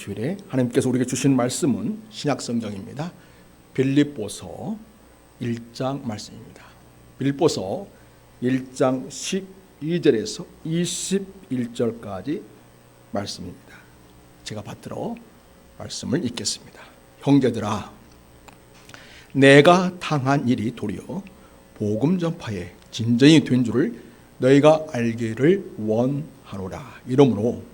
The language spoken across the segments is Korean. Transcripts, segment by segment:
주일에 하나님께서 우리에게 주신 말씀은 신약성경입니다. 빌립보서 1장 말씀입니다. 빌립보서 1장 12절에서 21절까지 말씀입니다. 제가 받들어 말씀을 읽겠습니다. 형제들아, 내가 당한 일이 도리어 복음 전파에 진전이 된 줄을 너희가 알기를 원하노라. 이러므로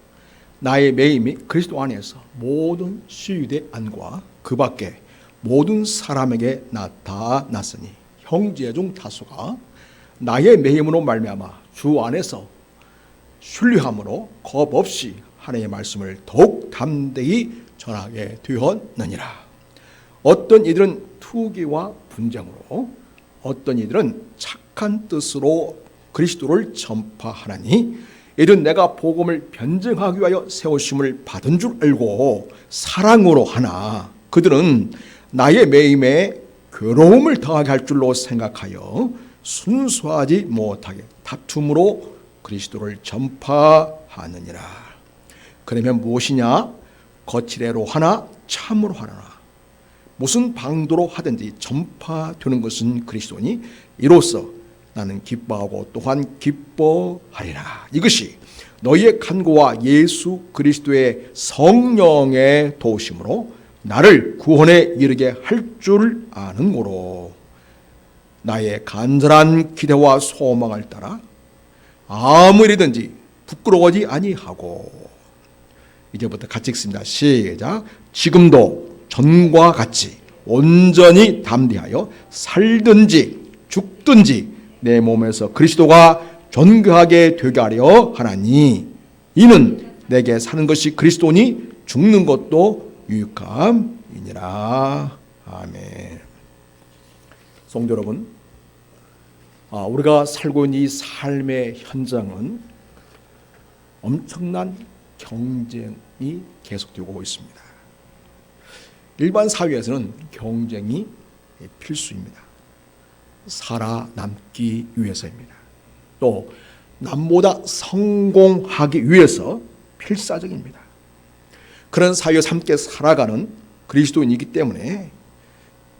나의 매임이 그리스도 안에서 모든 시유대 안과 그 밖에 모든 사람에게 나타났으니 형제 중 다수가 나의 매임으로 말미암아 주 안에서 순리함으로 겁 없이 하나님의 말씀을 더욱 담대히 전하게 되었느니라. 어떤 이들은 투기와 분쟁으로, 어떤 이들은 착한 뜻으로 그리스도를 전파하나니 이는 내가 복음을 변증하기 위하여 세우심을 받은 줄 알고 사랑으로 하나 그들은 나의 매임에 괴로움을 더하게 할 줄로 생각하여 순수하지 못하게 다툼으로 그리스도를 전파하느니라. 그러면 무엇이냐? 거칠애로 하나 참으로 하나 무슨 방도로 하든지 전파되는 것은 그리스도니 이로써 나는 기뻐하고 또한 기뻐하리라. 이것이 너희의 간구와 예수 그리스도의 성령의 도우심으로 나를 구원에 이르게 할 줄 아는 고로 나의 간절한 기대와 소망을 따라 아무 일이든지 부끄러워하지 아니하고. 이제부터 같이 읽습니다. 시작. 지금도 전과 같이 온전히 담대하여 살든지 죽든지 내 몸에서 그리스도가 존귀하게 되게 하려 하나니 이는 내게 사는 것이 그리스도니 죽는 것도 유익함이니라. 아멘. 성도 여러분, 우리가 살고 있는 이 삶의 현장은 엄청난 경쟁이 계속되고 있습니다. 일반 사회에서는 경쟁이 필수입니다. 살아남기 위해서입니다. 또 남보다 성공하기 위해서 필사적입니다. 그런 사회에서 함께 살아가는 그리스도인이기 때문에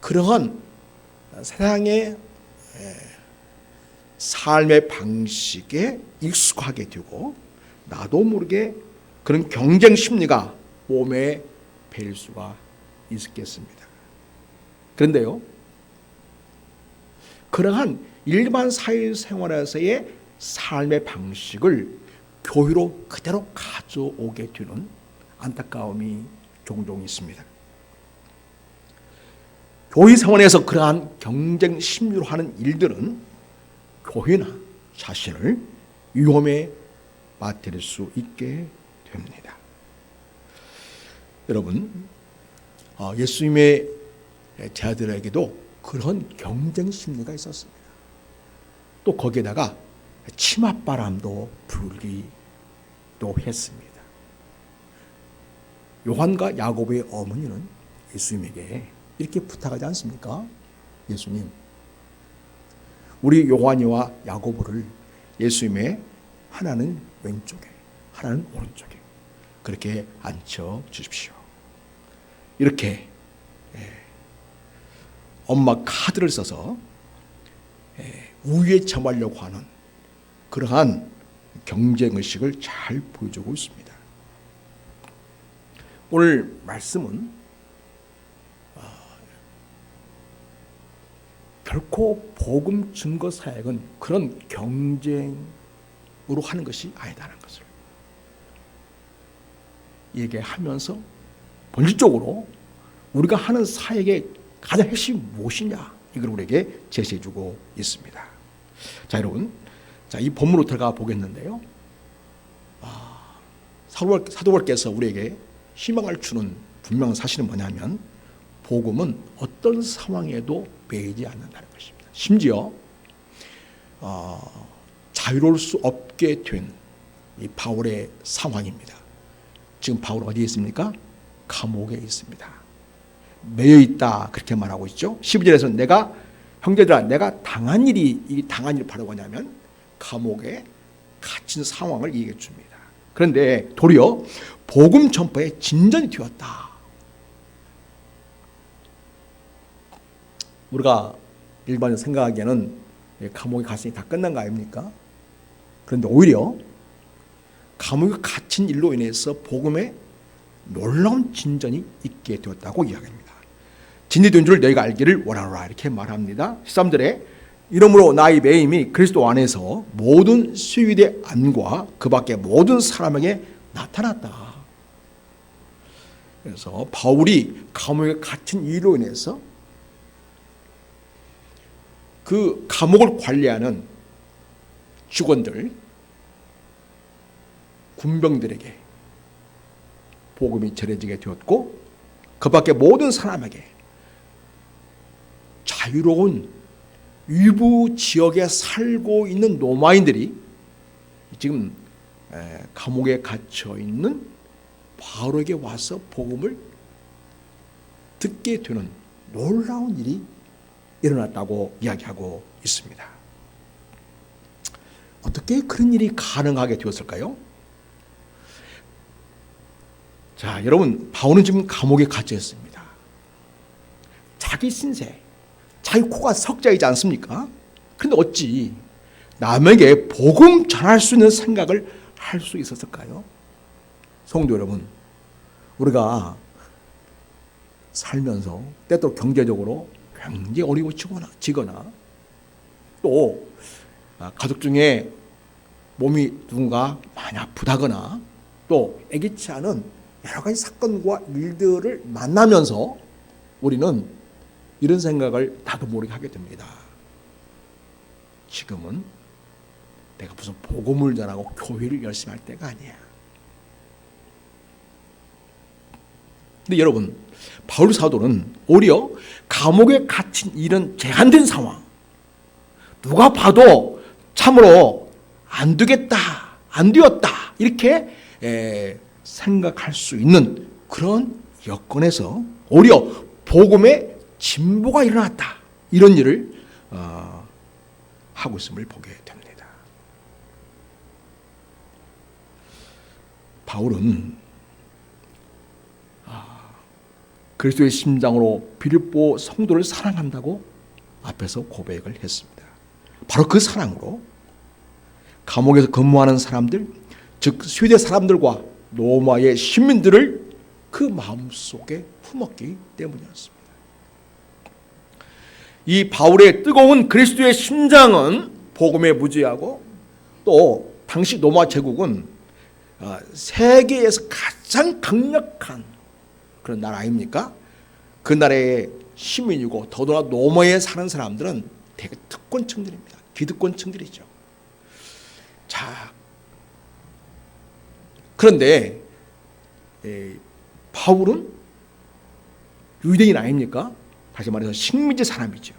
그러한 세상의 삶의 방식에 익숙하게 되고 나도 모르게 그런 경쟁 심리가 몸에 배일 수가 있겠습니다. 그런데요, 그러한 일반 사회생활에서의 삶의 방식을 교회로 그대로 가져오게 되는 안타까움이 종종 있습니다. 교회 생활에서 그러한 경쟁 심리로 하는 일들은 교회나 자신을 위험에 빠뜨릴 수 있게 됩니다. 여러분, 예수님의 제자들에게도 그런 경쟁 심리가 있었습니다. 또 거기에다가 치맛바람도 불기도 했습니다. 요한과 야고보의 어머니는 예수님에게 이렇게 부탁하지 않습니까? 예수님, 우리 요한이와 야고보를 예수님의 하나는 왼쪽에 하나는 오른쪽에 그렇게 앉혀 주십시오. 이렇게 엄마 카드를 써서 우위에 점하려고 하는 그러한 경쟁의식을 잘 보여주고 있습니다. 오늘 말씀은 결코 복음 증거 사역은 그런 경쟁으로 하는 것이 아니다라는 것을 얘기하면서 본질적으로 우리가 하는 사역의 가장 핵심이 무엇이냐 이걸 우리에게 제시해주고 있습니다. 자, 여러분, 이 본문으로 들어가 보겠는데요. 사도벌께서 우리에게 희망을 주는 분명한 사실은 뭐냐면 복음은 어떤 상황에도 매이지 않는다는 것입니다. 심지어 자유로울 수 없게 된 이 바울의 상황입니다. 지금 바울은 어디에 있습니까? 감옥에 있습니다. 매여 있다 그렇게 말하고 있죠. 12절에서 내가 형제들아 내가 당한 일이 바로 뭐냐면 감옥에 갇힌 상황을 얘기해 줍니다. 그런데 도리어 복음 전파에 진전이 되었다. 우리가 일반적으로 생각하기에는 감옥에 갔으니 다 끝난 거 아닙니까? 그런데 오히려 감옥에 갇힌 일로 인해서 복음에 놀라운 진전이 있게 되었다고 이야기합니다. 진리된 줄 너희가 알기를 원하노라 이렇게 말합니다. 13절에 이러므로 나의 매임이 그리스도 안에서 모든 수유대 안과 그 밖에 모든 사람에게 나타났다. 그래서 바울이 감옥에 갇힌 일로 인해서 그 감옥을 관리하는 직원들, 군병들에게 복음이 전해지게 되었고 그 밖에 모든 사람에게 자유로운 위부 지역에 살고 있는 로마인들이 지금 감옥에 갇혀 있는 바울에게 와서 복음을 듣게 되는 놀라운 일이 일어났다고 이야기하고 있습니다. 어떻게 그런 일이 가능하게 되었을까요? 자, 여러분, 바울은 지금 감옥에 갇혀 있습니다. 자기 신세, 자기 코가 석자이지 않습니까? 그런데 어찌 남에게 복음 전할 수 있는 생각을 할 수 있었을까요? 성도 여러분, 우리가 살면서 때때로 경제적으로 굉장히 어려워지거나 또 가족 중에 몸이 누군가 많이 아프다거나 또 예기치 않은 여러 가지 사건과 일들을 만나면서 우리는 이런 생각을 나도 모르게 하게 됩니다. 지금은 내가 무슨 복음을 전하고 교회를 열심히 할 때가 아니야. 근데 여러분, 바울 사도는 오히려 감옥에 갇힌 이런 제한된 상황, 누가 봐도 참으로 안 되겠다, 안 되었다 이렇게 생각할 수 있는 그런 여건에서 오히려 복음의 진보가 일어났다, 이런 일을 하고 있음을 보게 됩니다. 바울은 그리스도의 심장으로 빌립보 성도를 사랑한다고 앞에서 고백을 했습니다. 바로 그 사랑으로 감옥에서 근무하는 사람들, 즉 스웨덴 사람들과 로마의 시민들을 그 마음속에 품었기 때문이었습니다. 이 바울의 뜨거운 그리스도의 심장은 복음에 무지하고 또 당시 로마 제국은 세계에서 가장 강력한 그런 나라 아닙니까? 그 나라의 시민이고 더더나 로마에 사는 사람들은 대개 특권층들입니다. 기득권층들이죠. 자, 그런데 바울은 유대인 아닙니까? 다시 말해서 식민지 사람이죠.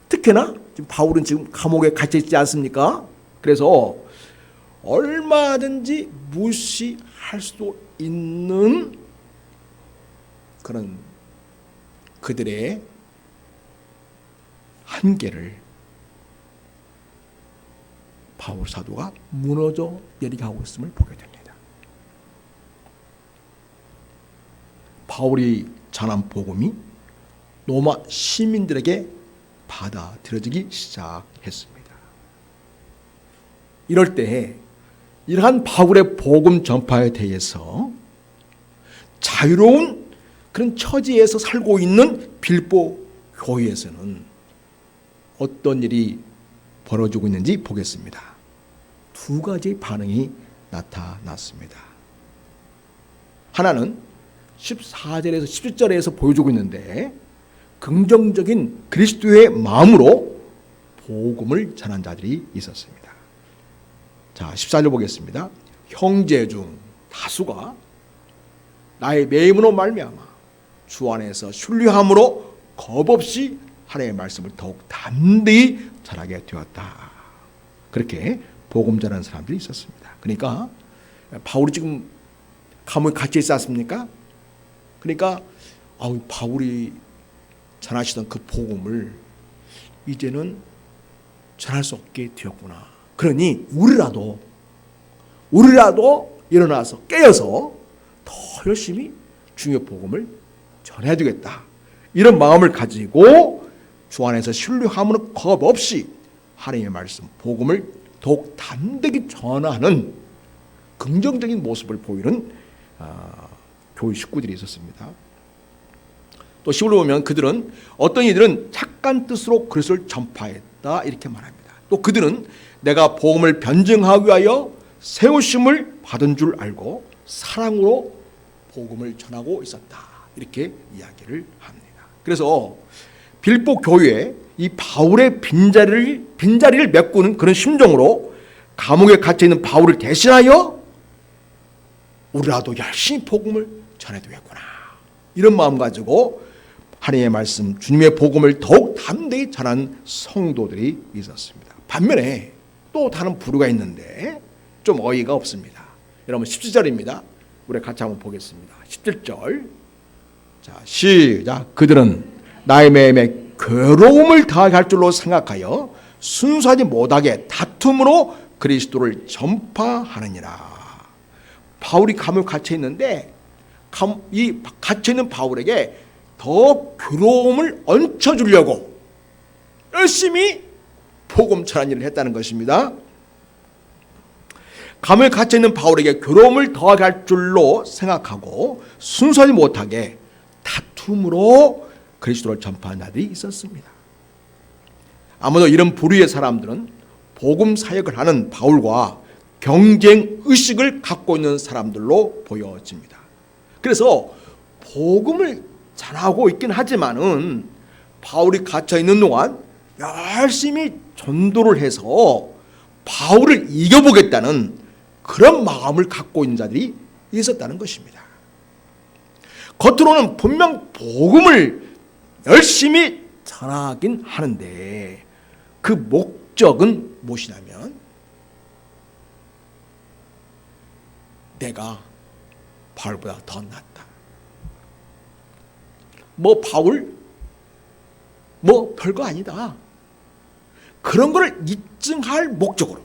특히나 지금 바울은 지금 감옥에 갇혀 있지 않습니까? 그래서 얼마든지 무시할 수도 있는 그런 그들의 한계를 바울 사도가 무너져 내리게 하고 있음을 보게 됩니다. 바울이 전한 복음이 로마 시민들에게 받아들여지기 시작했습니다. 이럴 때 이러한 바울의 복음 전파에 대해서 자유로운 그런 처지에서 살고 있는 빌립보 교회에서는 어떤 일이 벌어지고 있는지 보겠습니다. 두 가지 반응이 나타났습니다. 하나는 14절에서 17절에서 보여주고 있는데 긍정적인 그리스도의 마음으로 복음을 전한 자들이 있었습니다. 자, 14절 보겠습니다. 형제 중 다수가 나의 매임으로 말미암아 주 안에서 순리함으로 겁없이 하나님의 말씀을 더욱 담대히 전하게 되었다. 그렇게 복음 전하는 사람들이 있었습니다. 그러니까 바울이 지금 감옥에 갇혀 있지 않습니까? 그러니까 바울이 전하시던 그 복음을 이제는 전할 수 없게 되었구나. 그러니 우리라도 일어나서 깨어서 더 열심히 주님의 복음을 전해야 되겠다. 이런 마음을 가지고 주 안에서 신뢰함으로 겁 없이 하나님의 말씀, 복음을 더욱 담대히 전하는 긍정적인 모습을 보이는 교회 식구들이 있었습니다. 또 시골로 보면 그들은 어떤 이들은 착한 뜻으로 그리스도를 전파했다 이렇게 말합니다. 또 그들은 내가 복음을 변증하기 위하여 세우심을 받은 줄 알고 사랑으로 복음을 전하고 있었다 이렇게 이야기를 합니다. 그래서 빌보 교회에 이 바울의 빈자리를 메꾸는 그런 심정으로 감옥에 갇혀 있는 바울을 대신하여 우리라도 열심히 복음을 전해야 되겠구나 이런 마음 가지고 하나님의 말씀 주님의 복음을 더욱 담대히 전하는 성도들이 있었습니다. 반면에 또 다른 부류가 있는데 좀 어이가 없습니다. 여러분 17절입니다. 우리 같이 한번 보겠습니다. 17절 자 시작. 그들은 나의 매임에 괴로움을 더하게 할 줄로 생각하여 순수하지 못하게 다툼으로 그리스도를 전파하느니라. 바울이 감옥에 갇혀 있는데 이 갇혀 있는 바울에게 더 괴로움을 얹혀주려고 열심히 복음 전하는 일을 했다는 것입니다. 감옥에 갇혀 있는 바울에게 괴로움을 더하게 할 줄로 생각하고 순수하지 못하게 다툼으로 그리스도를 전파한 자들이 있었습니다. 아무도 이런 부류의 사람들은 복음 사역을 하는 바울과 경쟁 의식을 갖고 있는 사람들로 보여집니다. 그래서 복음을 전하고 있긴 하지만은 바울이 갇혀 있는 동안 열심히 전도를 해서 바울을 이겨보겠다는 그런 마음을 갖고 있는 자들이 있었다는 것입니다. 겉으로는 분명 복음을 열심히 전하긴 하는데 그 목적은 무엇이냐면 내가 바울보다 더 낫다. 바울 별거 아니다. 그런 걸 입증할 목적으로.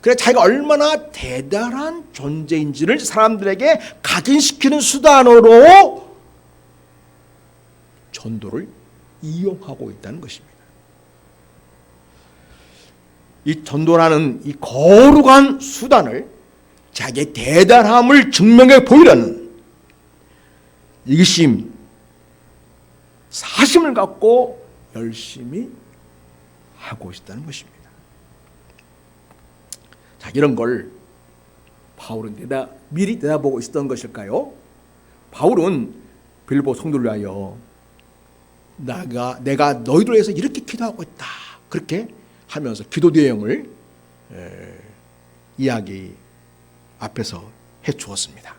그래 자기가 얼마나 대단한 존재인지를 사람들에게 각인시키는 수단으로 전도를 이용하고 있다는 것입니다. 이 전도라는 이 거룩한 수단을 자기의 대단함을 증명해 보이려는 이기심, 사심을 갖고 열심히 하고 있다는 것입니다. 자, 이런 걸 바울은 미리 내다보고 있었던 것일까요? 바울은 빌보 성도를 위하여 내가 너희들 위해서 이렇게 기도하고 있다. 그렇게 하면서 기도 내용을 이야기 앞에서 해 주었습니다.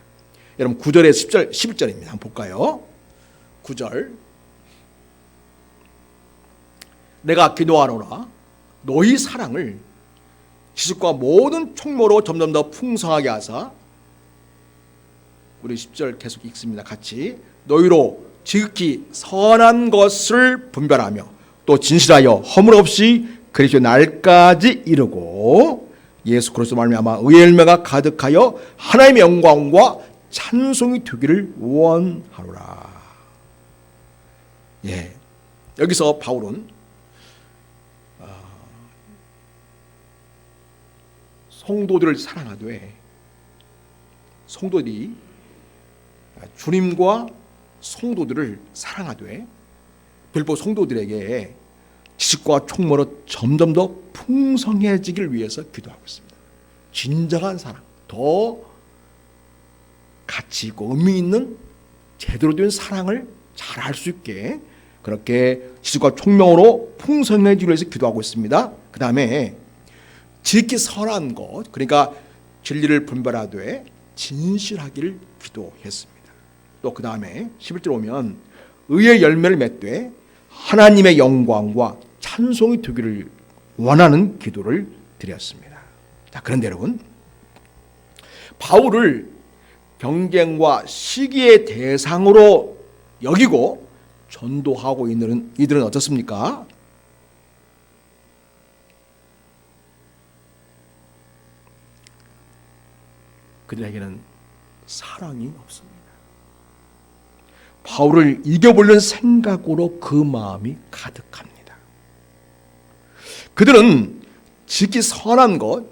여러분 9절에 10절, 11절입니다. 한번 볼까요? 9절 내가 기도하노라 너희 사랑을 지식과 모든 총모로 점점 더 풍성하게 하사 우리 10절 계속 읽습니다. 같이 너희로 지극히 선한 것을 분별하며 또 진실하여 허물 없이 그리스도의 날까지 이르고 예수 그리스도 말미암아 의의 열매가 가득하여 하나님의 영광과 찬송이 되기를 원하노라. 여기서 바울은 성도들을 사랑하되 성도들이 주님과 성도들을 사랑하되 빌보 성도들에게 지식과 총모로 점점 더 풍성해지기를 위해서 기도하고 있습니다. 진정한 사랑, 더 가치 있고 의미 있는 제대로 된 사랑을 잘 할 수 있게 그렇게 지식과 총명으로 풍성해지기를 위해서 기도하고 있습니다. 그 다음에 지극히 선한 것, 그러니까 진리를 분별하되 진실하기를 기도했습니다. 또 그 다음에 11절 오면 의의 열매를 맺되 하나님의 영광과 찬송이 되기를 원하는 기도를 드렸습니다. 자, 그런데 여러분, 바울을 경쟁과 시기의 대상으로 여기고 전도하고 있는 이들은 어떻습니까? 그들에게는 사랑이 없습니다. 바울을 이겨보려는 생각으로 그 마음이 가득합니다. 그들은 지극히 선한 것,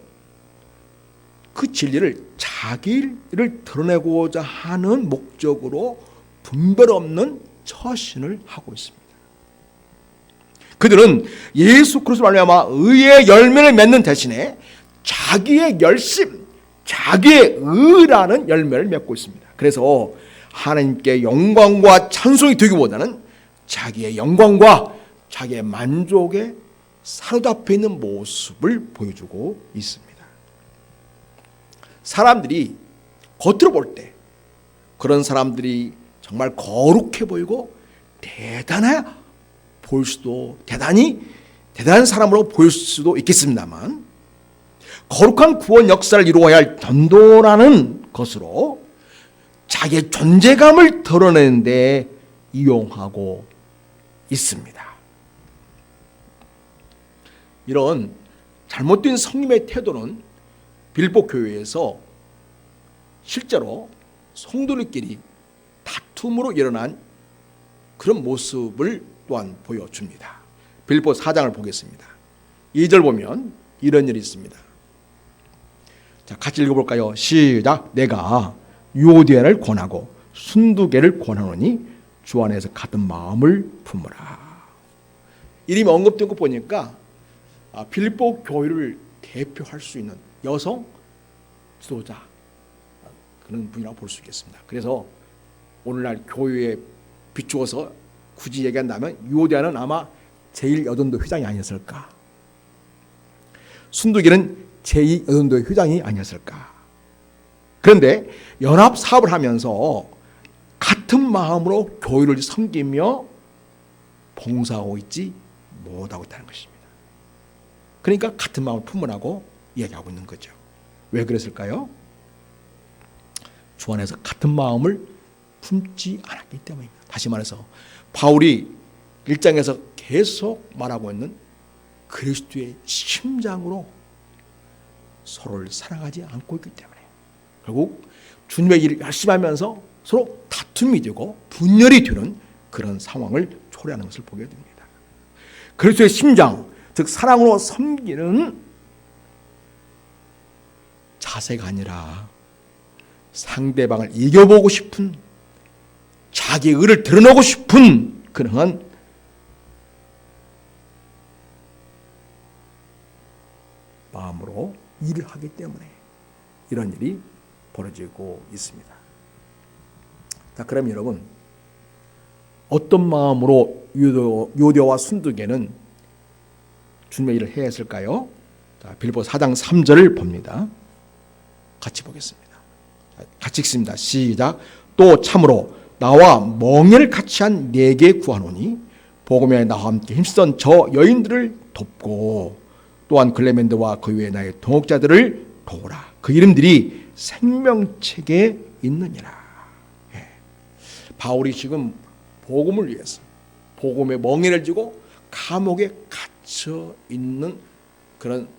그 진리를 자기를 드러내고자 하는 목적으로 분별 없는 처신을 하고 있습니다. 그들은 예수 그리스도로 말미암아 의의 열매를 맺는 대신에 자기의 열심, 자기의 의라는 열매를 맺고 있습니다. 그래서 하나님께 영광과 찬송이 되기보다는 자기의 영광과 자기의 만족에 사로잡혀 있는 모습을 보여주고 있습니다. 사람들이 겉으로 볼 때 그런 사람들이 정말 거룩해 보이고 대단해 보일 수도, 대단한 사람으로 보일 수도 있겠습니다만, 거룩한 구원 역사를 이루어야 할 전도라는 것으로 자기의 존재감을 드러내는 데 이용하고 있습니다. 이런 잘못된 성님의 태도는 빌보 교회에서 실제로 성도들끼리 다툼으로 일어난 그런 모습을 또한 보여줍니다. 빌보 4장을 보겠습니다. 2절 보면 이런 일이 있습니다. 자, 같이 읽어볼까요? 시작. 내가 유오디아를 권하고 순두개를 권하노니 주 안에서 같은 마음을 품으라. 이름이 언급된 거 보니까 빌보 교회를 대표할 수 있는 여성 지도자, 그런 분이라고 볼 수 있겠습니다. 그래서 오늘날 교회에 비추어서 굳이 얘기한다면 유오디아는 아마 제1여전도 회장이 아니었을까, 순두기는 제2여전도 회장이 아니었을까. 그런데 연합 사업을 하면서 같은 마음으로 교회를 섬기며 봉사하고 있지 못하고 있다는 것입니다. 그러니까 같은 마음을 품으라고 이야기하고 있는 거죠. 왜 그랬을까요? 주 안에서 같은 마음을 품지 않았기 때문입니다. 다시 말해서 바울이 1장에서 계속 말하고 있는 그리스도의 심장으로 서로를 사랑하지 않고 있기 때문에 결국 주님의 일을 열심히 하면서 서로 다툼이 되고 분열이 되는 그런 상황을 초래하는 것을 보게 됩니다. 그리스도의 심장, 즉 사랑으로 섬기는 자세가 아니라 상대방을 이겨보고 싶은, 자기의 의를 드러내고 싶은 그러한 마음으로 일을 하기 때문에 이런 일이 벌어지고 있습니다. 자, 그럼 여러분, 어떤 마음으로 유오디아와 순두개는 주님의 일을 해야 했을까요? 자, 빌보 4장 3절을 봅니다. 같이 보겠습니다. 같이 읽습니다. 시작. 또 참으로 나와 멍에를 같이 한 네게 구하노니 복음에 나와 함께 힘쓰던 저 여인들을 돕고 또한 글레멘드와 그 외에 나의 동역자들을 도우라. 그 이름들이 생명책에 있느니라. 예. 바울이 지금 복음을 위해서 복음의 멍에를 쥐고 감옥에 갇혀 있는 그런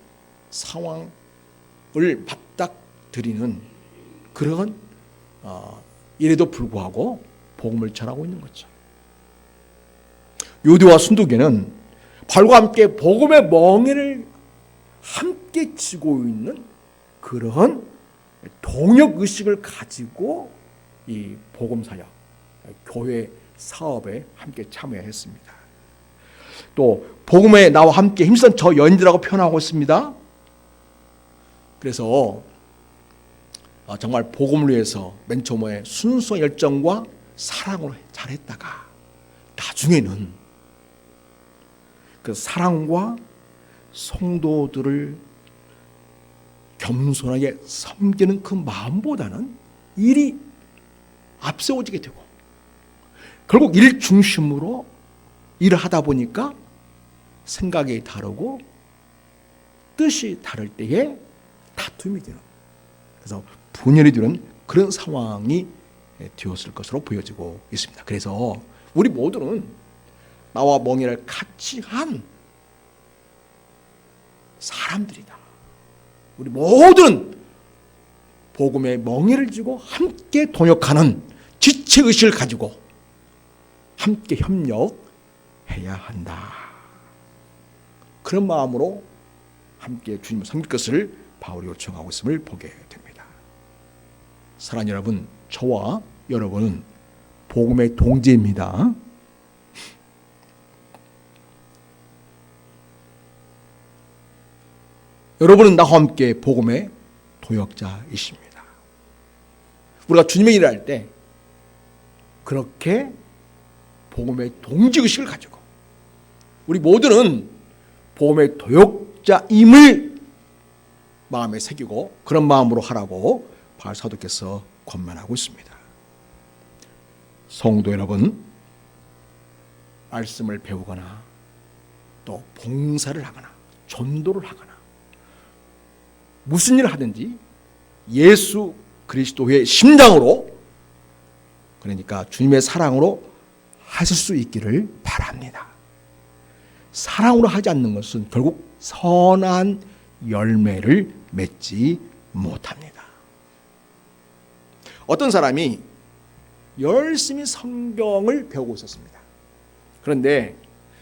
상황을 맞닥뜨리는 그런 이래도 불구하고 복음을 전하고 있는 거죠. 유오디아와 순두개는 바울과 함께 복음의 멍에를 함께 쥐고 있는 그런 동역 의식을 가지고 이 복음 사역, 교회 사업에 함께 참여했습니다. 또 복음에 나와 함께 힘쓴 저 여인들하고 표현하고 있습니다. 그래서 정말 복음을 위해서 맨 처음에 순수한 열정과 사랑으로 잘했다가 나중에는 그 사랑과 성도들을 겸손하게 섬기는 그 마음보다는 일이 앞세워지게 되고 결국 일 중심으로 일을 하다 보니까 생각이 다르고 뜻이 다를 때에 다툼이 되는, 그래서 분열이 되는 그런 상황이 되었을 것으로 보여지고 있습니다. 그래서 우리 모두는 나와 멍에를 같이 한 사람들이다. 우리 모두는 복음의 멍에를 쥐고 함께 동역하는 지체의식을 가지고 함께 협력해야 한다. 그런 마음으로 함께 주님을 섬길 것을 바울이 요청하고 있음을 보게 됩니다. 사랑하는 여러분, 저와 여러분은 복음의 동지입니다. 여러분은 나와 함께 복음의 도역자이십니다. 우리가 주님의 일을 할 때 그렇게 복음의 동지의식을 가지고 우리 모두는 복음의 도역자임을 마음에 새기고 그런 마음으로 하라고 바울 사도께서 권면하고 있습니다. 성도 여러분, 말씀을 배우거나 또 봉사를 하거나 전도를 하거나 무슨 일을 하든지 예수 그리스도의 심장으로, 그러니까 주님의 사랑으로 하실 수 있기를 바랍니다. 사랑으로 하지 않는 것은 결국 선한 열매를 맺지 못합니다. 어떤 사람이 열심히 성경을 배우고 있었습니다. 그런데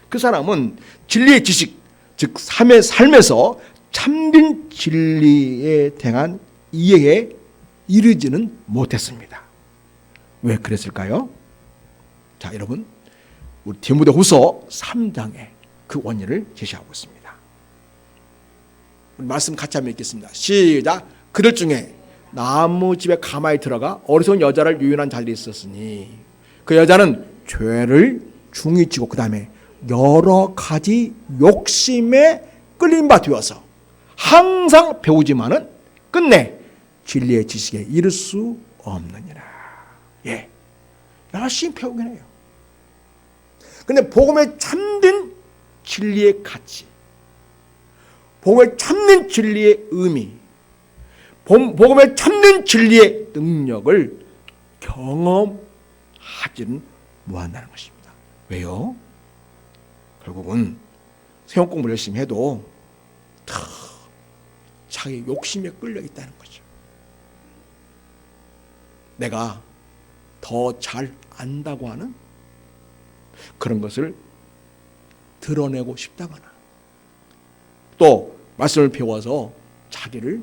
그 사람은 진리의 지식, 즉 삶에서 참된 진리에 대한 이해에 이르지는 못했습니다. 왜 그랬을까요? 자, 여러분, 우리 디모데후서 3장에 그 원인을 제시하고 있습니다. 우리 말씀 같이 한번 읽겠습니다. 시작. 그들 중에 나무집에 가마에 들어가 어리석은 여자를 유인한 자들이 있었으니 그 여자는 죄를 중히 지고 그 다음에 여러 가지 욕심에 끌린 바 되어서 항상 배우지만은 끝내 진리의 지식에 이를 수 없느니라. 예, 열심히 배우긴 해요. 근데 복음의 참된 진리의 가치, 복음의 참된 진리의 의미, 복음의 참된 진리의 능력을 경험하지는 못한다는 것입니다. 왜요? 결국은 세원 공부를 열심히 해도 자기 욕심에 끌려 있다는 거죠. 내가 더 잘 안다고 하는 그런 것을 드러내고 싶다거나 또 말씀을 배워서 자기를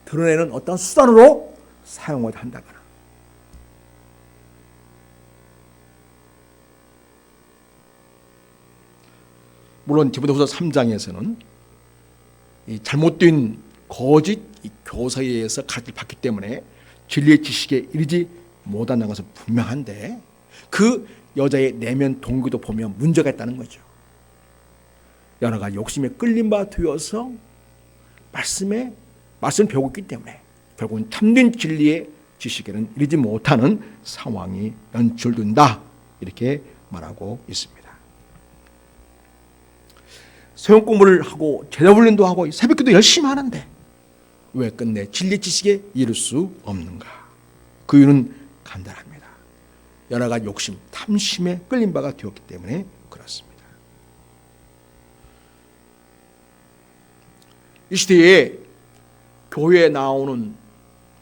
드러내는 어떤 수단으로 사용을 한다거나 물론 디모데후서 3장에서는 이 잘못된 거짓 교사에 의해서 가르침을 받기 때문에 진리의 지식에 이르지 못한다는 것은 분명한데 그 여자의 내면 동기도 보면 문제가 있다는 거죠. 여러 가지 욕심에 끌린 바 되어서 말씀을 배우고 있기 때문에 결국은 참된 진리의 지식에는 이르지 못하는 상황이 연출된다, 이렇게 말하고 있습니다. 소형 공부를 하고 제자훈련도 하고 새벽기도 열심히 하는데 왜 끝내 진리 지식에 이를 수 없는가? 그 이유는 간단합니다. 여러 가지 욕심, 탐심에 끌린 바가 되었기 때문에 그렇습니다. 이 시대에 교회에 나오는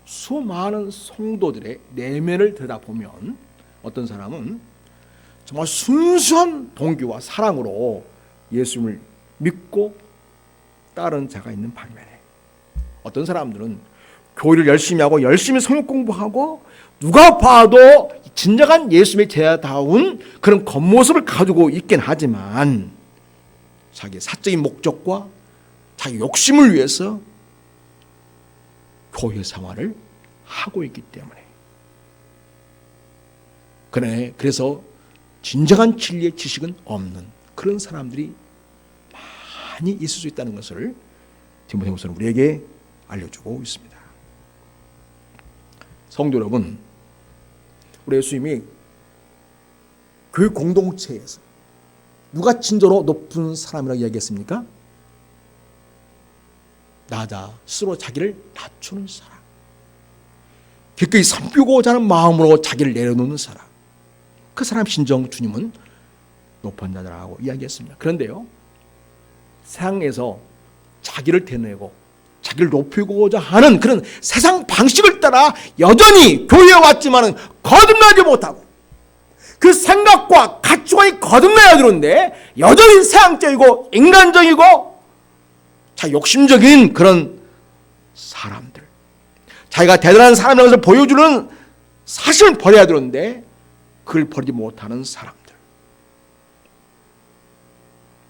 수많은 성도들의 내면을 들여다보면 어떤 사람은 정말 순수한 동기와 사랑으로 예수님을 믿고 따른 자가 있는 반면에 어떤 사람들은 교회를 열심히 하고 열심히 성경 공부하고 누가 봐도 진정한 예수님의 제자다운 그런 겉모습을 가지고 있긴 하지만 자기 사적인 목적과 자기 욕심을 위해서 교회 생활을 하고 있기 때문에 그래서 진정한 진리의 지식은 없는 그런 사람들이 많이 있을 수 있다는 것을 디모데후서는 우리에게 알려주고 있습니다. 성도 여러분, 우리 예수님이 교회 공동체에서 누가 진정으로 높은 사람이라고 이야기했습니까? 나자 스스로 자기를 낮추는 사람, 기꺼이 섬기고자 하는 마음으로 자기를 내려놓는 사람, 그 사람 신정 주님은 높은 자라고 이야기했습니다. 그런데요, 세상에서 자기를 드러내고 자기를 높이고자 하는 그런 세상 방식을 따라 여전히 교회에 왔지만 거듭나지 못하고 그 생각과 가치관이 거듭나야 되는데 여전히 세상적이고 인간적이고 욕심적인 그런 사람들, 자기가 대단한 사람이라는 것을 보여주는 사실을 버려야 되는데 그걸 버리지 못하는 사람들,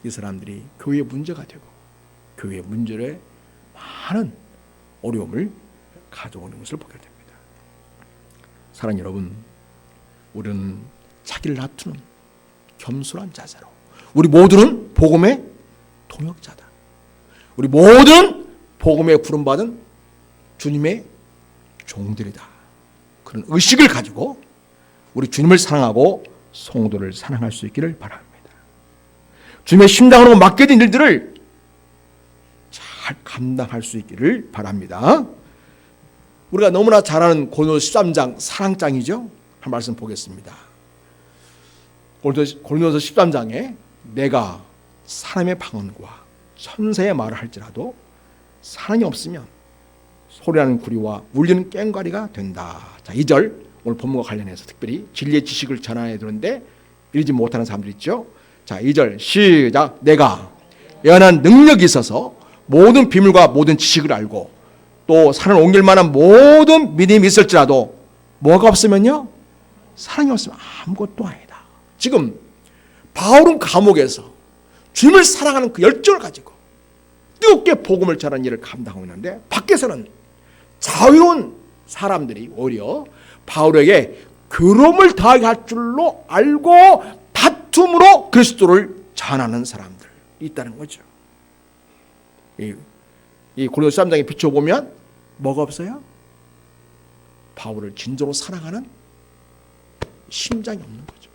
이 사람들이 교회의 문제가 되고 교회의 문제에 많은 어려움을 가져오는 것을 보게 됩니다. 사랑하는 여러분, 우리는 자기를 낮추는 겸손한 자세로, 우리 모두는 복음의 동역자다. 우리 모두는 복음에 부름받은 주님의 종들이다. 그런 의식을 가지고 우리 주님을 사랑하고 성도를 사랑할 수 있기를 바랍니다. 주님의 심장으로 맡겨진 일들을 잘 감당할 수 있기를 바랍니다. 우리가 너무나 잘 아는 고린도서 13장 사랑장이죠. 한 말씀 보겠습니다. 고린도서 13장에 내가 사람의 방언과 천사의 말을 할지라도 사랑이 없으면 소리나는 구리와 울리는 꽹과리가 된다. 자, 2절 오늘 본문과 관련해서 특별히 진리의 지식을 전해야 되는데 이러지 못하는 사람들 있죠. 자, 2절 시작. 내가 연한 능력이 있어서 모든 비밀과 모든 지식을 알고 또 산을 옮길 만한 모든 믿음이 있을지라도 뭐가 없으면요? 사랑이 없으면 아무것도 아니다. 지금 바울은 감옥에서 주님을 사랑하는 그 열정을 가지고 뜨겁게 복음을 전하는 일을 감당하고 있는데 밖에서는 자유로운 사람들이 오히려 바울에게 괴로움을 당하게 할 줄로 알고 다툼으로 그리스도를 전하는 사람들이 있다는 거죠. 이 고린도서 13장에 비춰보면 뭐가 없어요? 바울을 진정으로 사랑하는 심장이 없는 거죠.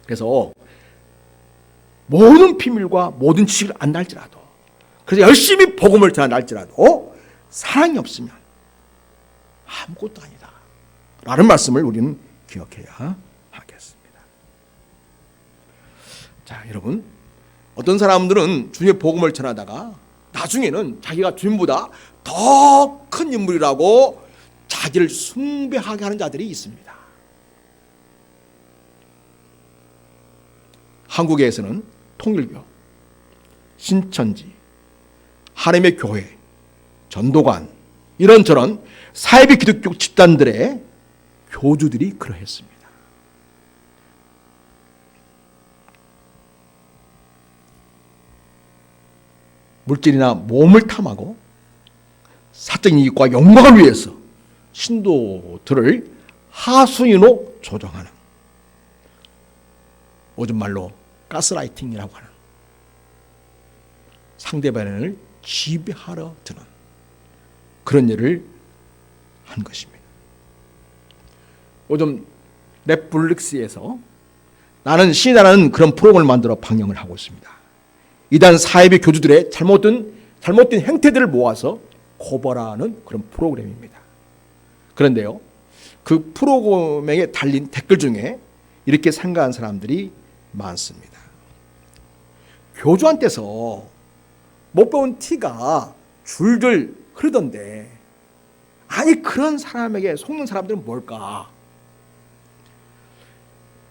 그래서 모든 비밀과 모든 지식을 안다 할지라도, 그래서 열심히 복음을 전한다 할지라도 사랑이 없으면 아무것도 아니다 라는 말씀을 우리는 기억해야 하겠습니다. 자, 여러분, 어떤 사람들은 주님의 복음을 전하다가 나중에는 자기가 주님보다 더 큰 인물이라고 자기를 숭배하게 하는 자들이 있습니다. 한국에서는 통일교, 신천지, 하나님의 교회, 전도관, 이런저런 사이비 기독교 집단들의 교주들이 그러했습니다. 물질이나 몸을 탐하고 사적인 이익과 영광을 위해서 신도들을 하수인으로 조종하는, 요즘 말로 가스라이팅이라고 하는, 상대방을 지배하러 드는 그런 일을 한 것입니다. 요즘 넷플릭스에서 나는 신이라는 그런 프로그램을 만들어 방영을 하고 있습니다. 이단 사이비 교주들의 잘못된 행태들을 모아서 고발하는 그런 프로그램입니다. 그런데요, 그 프로그램에 달린 댓글 중에 이렇게 생각한 사람들이 많습니다. 교주한테서 못 배운 티가 줄줄 흐르던데, 아니 그런 사람에게 속는 사람들은 뭘까?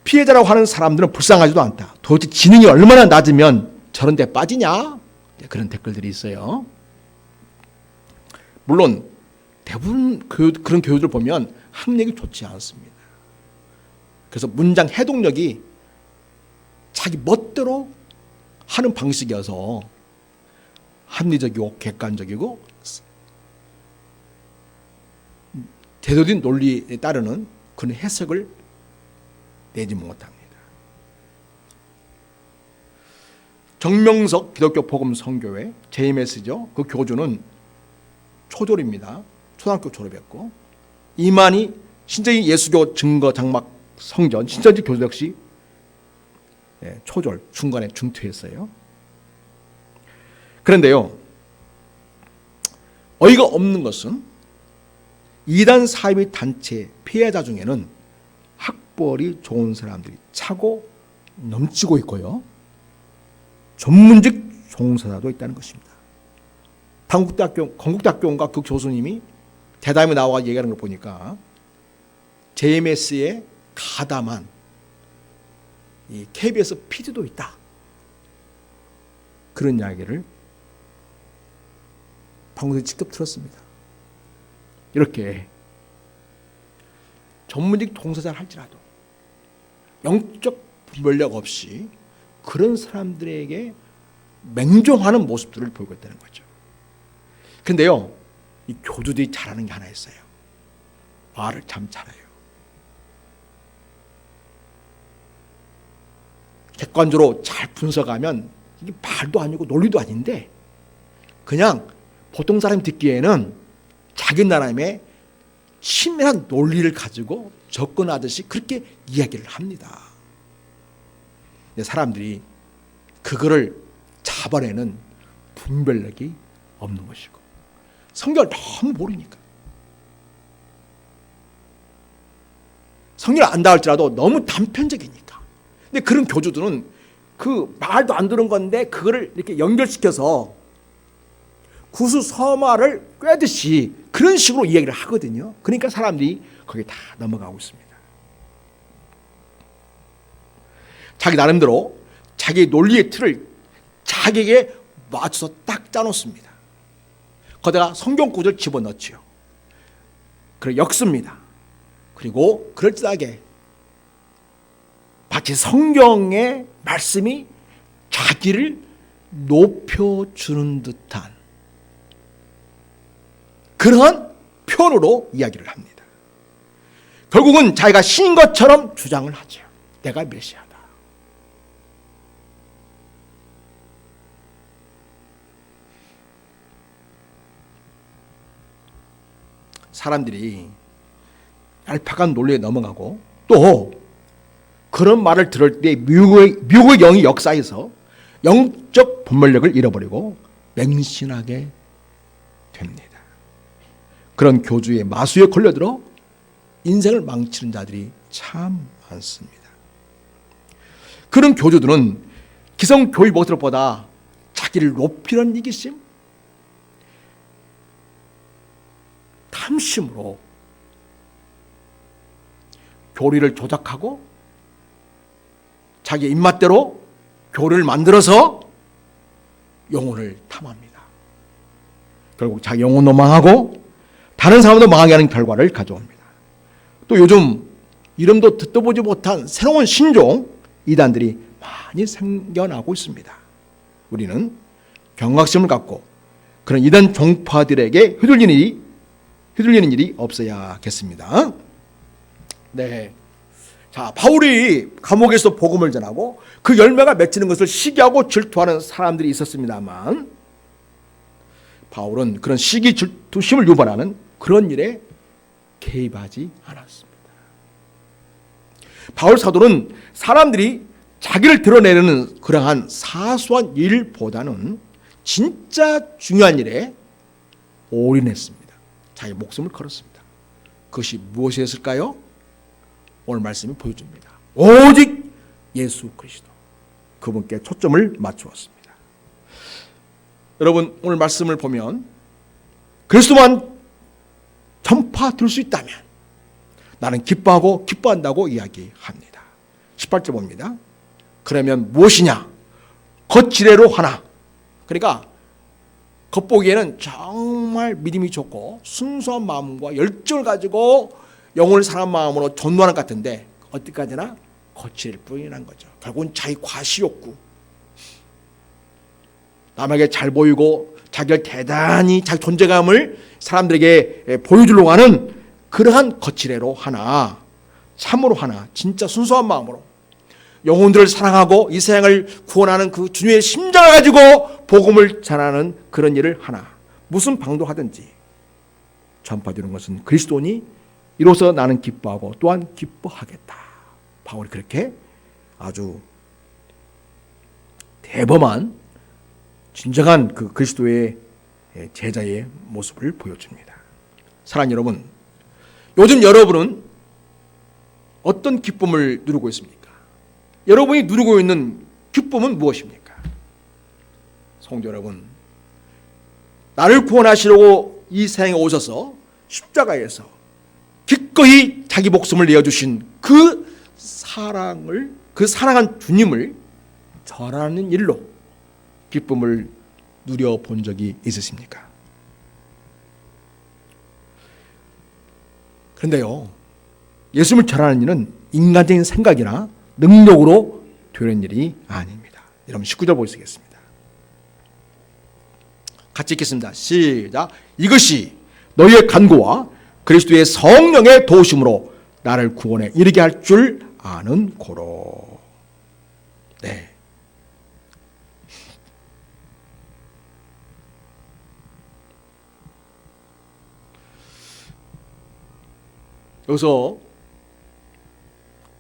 피해자라고 하는 사람들은 불쌍하지도 않다. 도대체 지능이 얼마나 낮으면 저런 데 빠지냐? 그런 댓글들이 있어요. 물론 대부분 그런 교육들을 보면 학력이 좋지 않습니다. 그래서 문장 해독력이 자기 멋대로 하는 방식이어서 합리적이고 객관적이고 제대로 된 논리에 따르는 그런 해석을 내지 못합니다. 정명석 기독교 복음 선교회 JMS죠. 그 교주는 초졸입니다. 초등학교 졸업했고, 이만희 신천지 예수교 증거 장막 성전 신천지 교주 역시 초졸 중간에 중퇴했어요. 그런데요, 어이가 없는 것은 이단 사이비 단체 피해자 중에는 학벌이 좋은 사람들이 차고 넘치고 있고요, 전문직 종사자도 있다는 것입니다. 건국대학교인가 그 교수님이 대담에 나와 얘기하는 걸 보니까 JMS에 가담한 이 KBS PD도 있다. 그런 이야기를 방송에서 직접 들었습니다. 이렇게 전문직 동사자를 할지라도 영적 분별력 없이 그런 사람들에게 맹종하는 모습들을 보이고 있다는 거죠. 그런데요, 이 교주들이 잘하는 게 하나 있어요. 말을 참 잘해요. 객관적으로 잘 분석하면 이게 말도 아니고 논리도 아닌데 그냥 보통 사람이 듣기에는 자기 나름의 치밀한 논리를 가지고 접근하듯이 그렇게 이야기를 합니다. 근데 사람들이 그거를 잡아내는 분별력이 없는 것이고 성경을 너무 모르니까 성경을 안다 할지라도 너무 단편적이니까. 근데 그런 교주들은 그 말도 안 되는 건데 그거를 이렇게 연결시켜서 구수서마를 꿰듯이 그런 식으로 이야기를 하거든요. 그러니까 사람들이 거기에 다 넘어가고 있습니다. 자기 나름대로 자기 논리의 틀을 자기에게 맞춰서 딱 짜놓습니다. 거기다가 성경 구절을 집어넣지요. 그리고 엮습니다. 그리고 그럴듯하게 마치 성경의 말씀이 자기를 높여주는 듯한 그러한 표현으로 이야기를 합니다. 결국은 자기가 신인 것처럼 주장을 하죠. 내가 메시아다. 사람들이 얄팍한 논리에 넘어가고 또 그런 말을 들을 때 미국의 영이 역사에서 영적 분별력을 잃어버리고 맹신하게 됩니다. 그런 교주의 마수에 걸려들어 인생을 망치는 자들이 참 많습니다. 그런 교주들은 기성 교의 모습보다 자기를 높이는 이기심, 탐심으로 교리를 조작하고 자기 입맛대로 교리를 만들어서 영혼을 탐합니다. 결국 자기 영혼도 망하고 다른 사람도 망하게 하는 결과를 가져옵니다. 또 요즘 이름도 듣도 보지 못한 새로운 신종 이단들이 많이 생겨나고 있습니다. 우리는 경각심을 갖고 그런 이단 종파들에게 휘둘리는 일이 없어야겠습니다. 네. 자, 바울이 감옥에서 복음을 전하고 그 열매가 맺히는 것을 시기하고 질투하는 사람들이 있었습니다만 바울은 그런 시기 질투심을 유발하는 그런 일에 개입하지 않았습니다. 바울 사도는 사람들이 자기를 드러내려는 그러한 사소한 일보다는 진짜 중요한 일에 올인했습니다. 자기 목숨을 걸었습니다. 그것이 무엇이었을까요? 오늘 말씀이 보여줍니다. 오직 예수 그리스도, 그분께 초점을 맞추었습니다. 여러분, 오늘 말씀을 보면 그리스도만 전파될 수 있다면 나는 기뻐하고 기뻐한다고 이야기합니다. 18절 봅니다. 그러면 무엇이냐? 겉지레로 하나. 그러니까 겉보기에는 정말 믿음이 좋고 순수한 마음과 열정을 가지고 영혼을 사랑한 마음으로 전도하는 것 같은데 어디까지나 거칠일 뿐이라는 거죠. 결국은 자기 과시욕구, 남에게 잘 보이고 자기를 대단히 자기 존재감을 사람들에게 보여주려고 하는 그러한 거칠애로 하나, 참으로 하나, 진짜 순수한 마음으로 영혼들을 사랑하고 이 세상을 구원하는 그 주님의 심장을 가지고 복음을 전하는 그런 일을 하나, 무슨 방도하든지 전파되는 것은 그리스도니 이로써 나는 기뻐하고 또한 기뻐하겠다. 바울이 그렇게 아주 대범한 진정한 그 그리스도의 제자의 모습을 보여줍니다. 사랑하는 여러분, 요즘 여러분은 어떤 기쁨을 누리고 있습니까? 여러분이 누리고 있는 기쁨은 무엇입니까? 성도 여러분, 나를 구원하시려고 이 세상에 오셔서 십자가에서 기꺼이 자기 목숨을 내어주신 그 사랑한 주님을 전하는 일로 기쁨을 누려본 적이 있으십니까? 그런데요, 예수님을 전하는 일은 인간적인 생각이나 능력으로 되는 일이 아닙니다. 여러분 19절 보시겠습니다. 같이 읽겠습니다. 시작. 이것이 너희의 간구와 그리스도의 성령의 도우심으로 나를 구원에 이르게 할 줄 아는 고로. 네. 여기서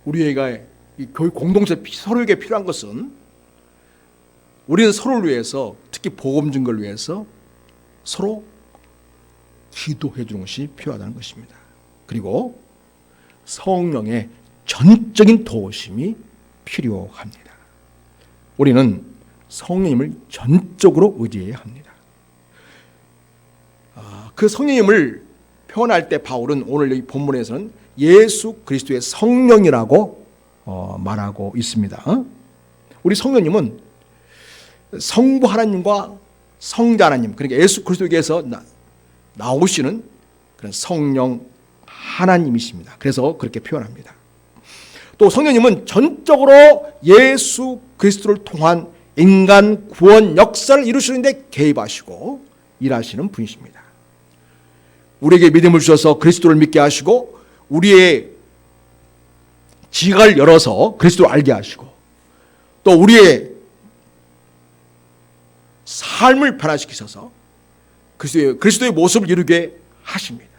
우리가 이 교회 공동체 서로에게 필요한 것은 우리는 서로를 위해서, 특히 복음 증거를 위해서 서로 기도해 주는 것이 필요하다는 것입니다. 그리고 성령의 전적인 도우심이 필요합니다. 우리는 성령님을 전적으로 의지해야 합니다. 그 성령님을 표현할 때 바울은 오늘 이 본문에서는 예수 그리스도의 성령이라고 말하고 있습니다. 우리 성령님은 성부 하나님과 성자 하나님, 그러니까 예수 그리스도에게서 나오시는 그런 성령 하나님이십니다. 그래서 그렇게 표현합니다. 또 성령님은 전적으로 예수 그리스도를 통한 인간 구원 역사를 이루시는데 개입하시고 일하시는 분이십니다. 우리에게 믿음을 주셔서 그리스도를 믿게 하시고 우리의 지각을 열어서 그리스도를 알게 하시고 또 우리의 삶을 변화시키셔서 그리스도의 모습을 이루게 하십니다.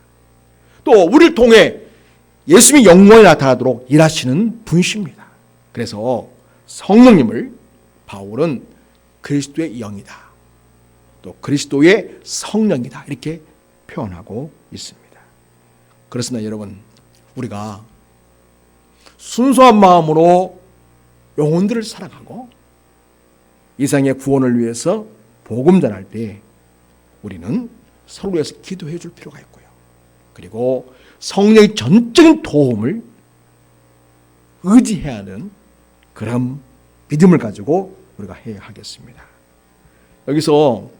또 우리를 통해 예수님의 영광이 나타나도록 일하시는 분이십니다. 그래서 성령님을 바울은 그리스도의 영이다, 또 그리스도의 성령이다 이렇게 표현하고 있습니다. 그렇습니다. 여러분, 우리가 순수한 마음으로 영혼들을 사랑하고 이 세상의 구원을 위해서 복음 전할 때 우리는 서로 위해서 기도해 줄 필요가 있고요. 그리고 성령의 전적인 도움을 의지해야 하는 그런 믿음을 가지고 우리가 해야 하겠습니다. 여기서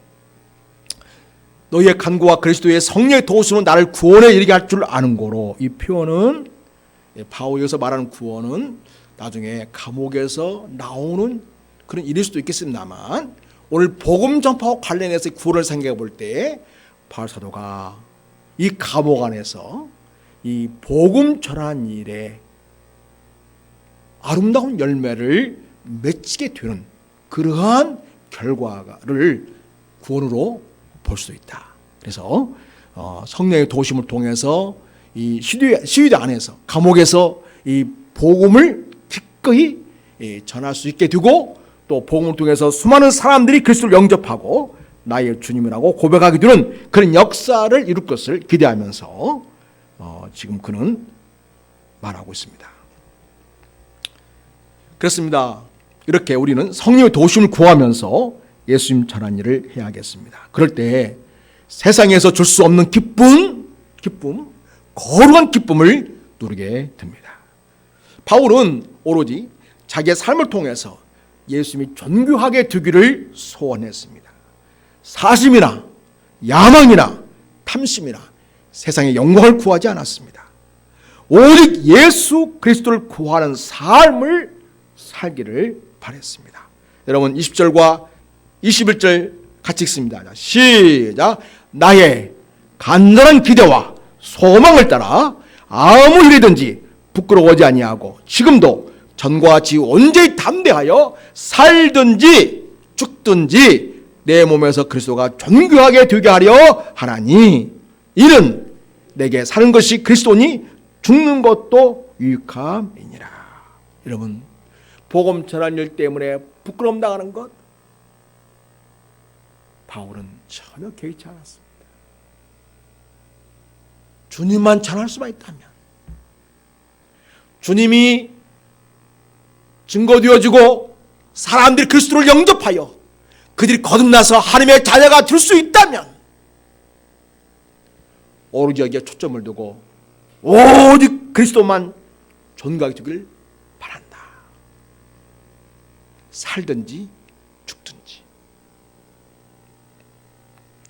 너희의 간구와 그리스도의 성령의 도우심으로 나를 구원에 이르게 할 줄 아는 거로, 이 표현은 바울에서 말하는 구원은 나중에 감옥에서 나오는 그런 일일 수도 있겠습니다만 오늘 복음 전파와 관련해서 구원을 생각해 볼 때 바울 사도가 이 감옥 안에서 이 복음 전하는 일에 아름다운 열매를 맺게 되는 그러한 결과를 구원으로 볼 수 있다. 그래서 성령의 도우심을 통해서 이 시위대 안에서 감옥에서 이 복음을 기꺼이 전할 수 있게 되고 또 복음을 통해서 수많은 사람들이 그리스도를 영접하고 나의 주님이라고 고백하게 되는 그런 역사를 이룰 것을 기대하면서 지금 그는 말하고 있습니다. 그렇습니다. 이렇게 우리는 성령의 도우심을 구하면서 예수님 전하는 일을 해야겠습니다. 그럴 때 세상에서 줄 수 없는 기쁨, 거룩한 기쁨을 누리게 됩니다. 바울은 오로지 자기의 삶을 통해서 예수님이 존귀하게 되기를 소원했습니다. 사심이나 야망이나 탐심이나 세상의 영광을 구하지 않았습니다. 오직 예수 그리스도를 구하는 삶을 살기를 바랬습니다. 여러분 20절과 21절 같이 읽습니다. 시작. 나의 간절한 기대와 소망을 따라 아무 일이든지 부끄러워하지 아니하고 지금도 전과 같이 온전히 담대하여 살든지 죽든지 내 몸에서 그리스도가 존귀하게 되게 하려 하나니 이는 내게 사는 것이 그리스도니 죽는 것도 유익함이니라. 여러분, 복음 전하는 일 때문에 부끄러움 당하는 것 바울은 전혀 개의치 않았습니다. 주님만 전할 수만 있다면, 주님이 증거되어지고 사람들이 그리스도를 영접하여 그들이 거듭나서 하나님의 자녀가 될 수 있다면 오로지 여기에 초점을 두고 오직 그리스도만 존귀하게 되기를 바란다. 살든지 죽든지.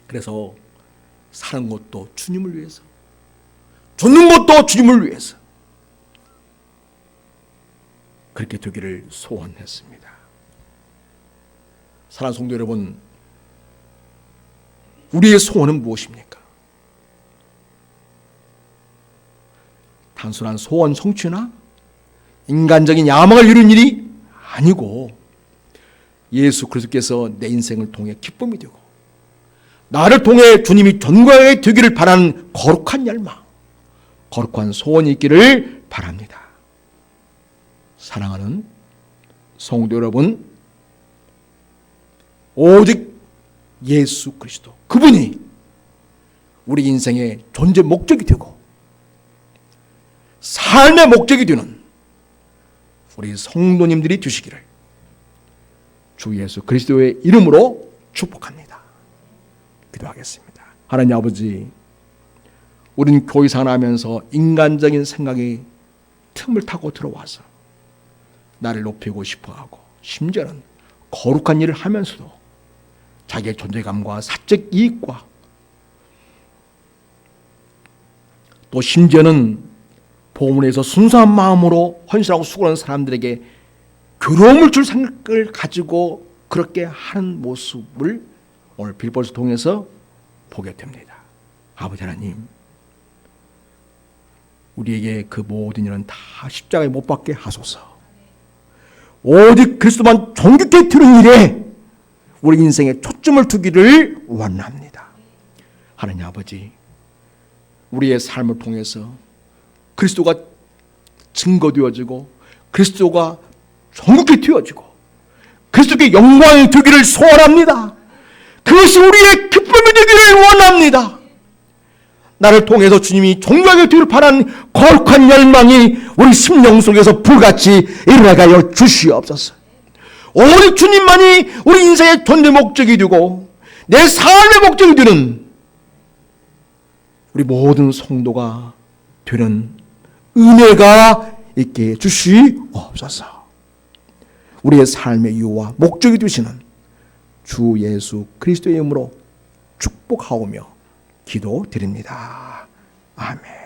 그래서 사는 것도 주님을 위해서, 죽는 것도 주님을 위해서 그렇게 되기를 소원했습니다. 사랑하는 성도 여러분, 우리의 소원은 무엇입니까? 단순한 소원 성취나 인간적인 야망을 이룬 일이 아니고 예수 그리스도께서 내 인생을 통해 기쁨이 되고 나를 통해 주님이 존귀하게 되기를 바라는 거룩한 열망, 거룩한 소원이 있기를 바랍니다. 사랑하는 성도 여러분, 오직 예수 그리스도, 그분이 우리 인생의 존재 목적이 되고 삶의 목적이 되는 우리 성도님들이 되시기를 주 예수 그리스도의 이름으로 축복합니다. 기도하겠습니다. 하나님 아버지, 우린 교회생활 하면서 인간적인 생각이 틈을 타고 들어와서 나를 높이고 싶어하고 심지어는 거룩한 일을 하면서도 자기의 존재감과 사적 이익과 또 심지어는 복음에서 순수한 마음으로 헌신하고 수고하는 사람들에게 괴로움을 줄 생각을 가지고 그렇게 하는 모습을 오늘 빌보를 통해서 보게 됩니다. 아버지 하나님, 우리에게 그 모든 일은 다 십자가에 못 박게 하소서. 오직 그리스도만 존귀케 드리는 일에 우리 인생에 초점을 두기를 원합니다. 하나님 아버지, 우리의 삶을 통해서 그리스도가 증거되어지고 그리스도가 존귀케 되어지고 그리스도께 영광이 되기를 소원합니다. 그것이 우리의 기쁨이 되기를 원합니다. 나를 통해서 주님이 존귀하게 되기를 바라는 거룩한 열망이 우리 심령 속에서 불같이 일어나게 하여 주시옵소서. 오직 주님만이 우리 인생의 존재 목적이 되고 내 삶의 목적이 되는 우리 모든 성도가 되는 은혜가 있게 주시옵소서. 우리의 삶의 이유와 목적이 되시는 주 예수 그리스도의 이름으로 축복하오며 기도드립니다. 아멘.